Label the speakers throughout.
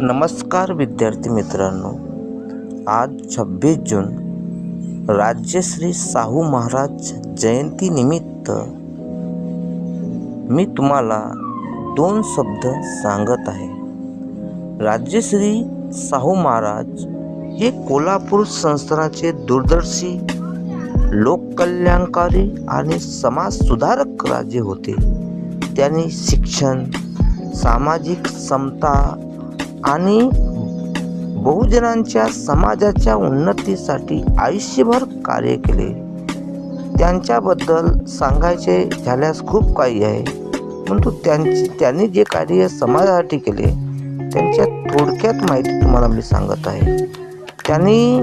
Speaker 1: नमस्कार विद्यार्थी मित्रांनो, आज 26 जून राज्यश्री शाहू महाराज जयंती निमित्त मी तुम्हाला 2 शब्द सांगत आहे. राज्यश्री शाहू महाराज हे कोल्हापूर संस्थानाचे दूरदर्शी, लोककल्याणकारी आणि समाजसुधारक राजे होते. त्यांनी शिक्षण, सामाजिक समता आणि बहुजनांच्या समाजाच्या उन्नतीसाठी आयुष्यभर कार्य केले. त्यांच्याबद्दल सांगायचे झाल्यास खूप काही आहे, परंतु त्यांनी जे कार्य समाजासाठी केले त्यांच्या थोडक्यात माहिती तुम्हाला मी सांगत आहे. त्यांनी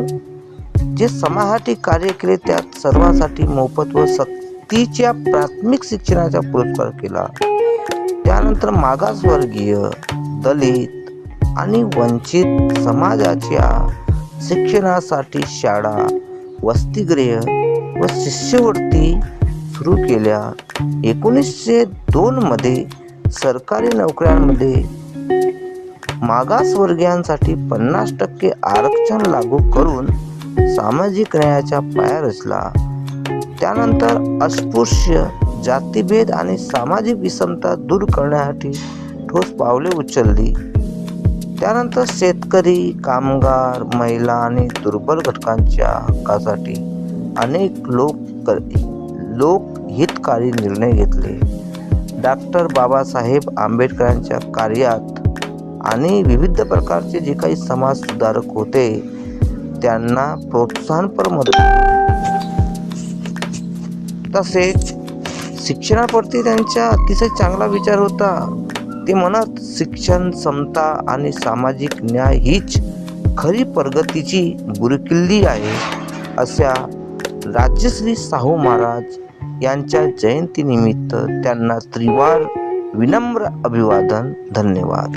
Speaker 1: जे समाजासाठी कार्य केले त्यात सर्वांसाठी मोफत व सक्तीच्या प्राथमिक शिक्षणाचा पुरस्कार केला. त्यानंतर मागासवर्गीय, दलित आणि वंचित समाजाच्या शिक्षणासाठी शाळा, वसतिगृह व शिष्यवृत्ती सुरू केल्या. 1902 मध्ये सरकारी नोकऱ्यांमध्ये मागासवर्गीयांसाठी 50% आरक्षण लागू करून सामाजिक न्यायाचा पाया रचला. त्यानंतर अस्पृश्य, जातीभेद आणि सामाजिक विषमता दूर करण्यासाठी ठोस पावले उचलली. त्यानंतर शेतकरी, कामगार, महिला आणि दुर्बल घटकांच्या हक्कासाठी अनेक लोकहितकारी निर्णय घेतले. डॉक्टर बाबासाहेब आंबेडकरांच्या कार्यात आणि विविध प्रकारचे जे काही समाज सुधारक होते त्यांना प्रोत्साहनपर मदत. तसेच शिक्षणाप्रती त्यांचा अतिशय चांगला विचार होता. ते म्हणत, शिक्षण, समता आणि सामाजिक न्याय हीच खरी प्रगतीची गुरुकिल्ली आहे. अशा राज्यश्री शाहू महाराज यांच्या जयंतीनिमित्त त्यांना त्रिवार विनम्र अभिवादन. धन्यवाद.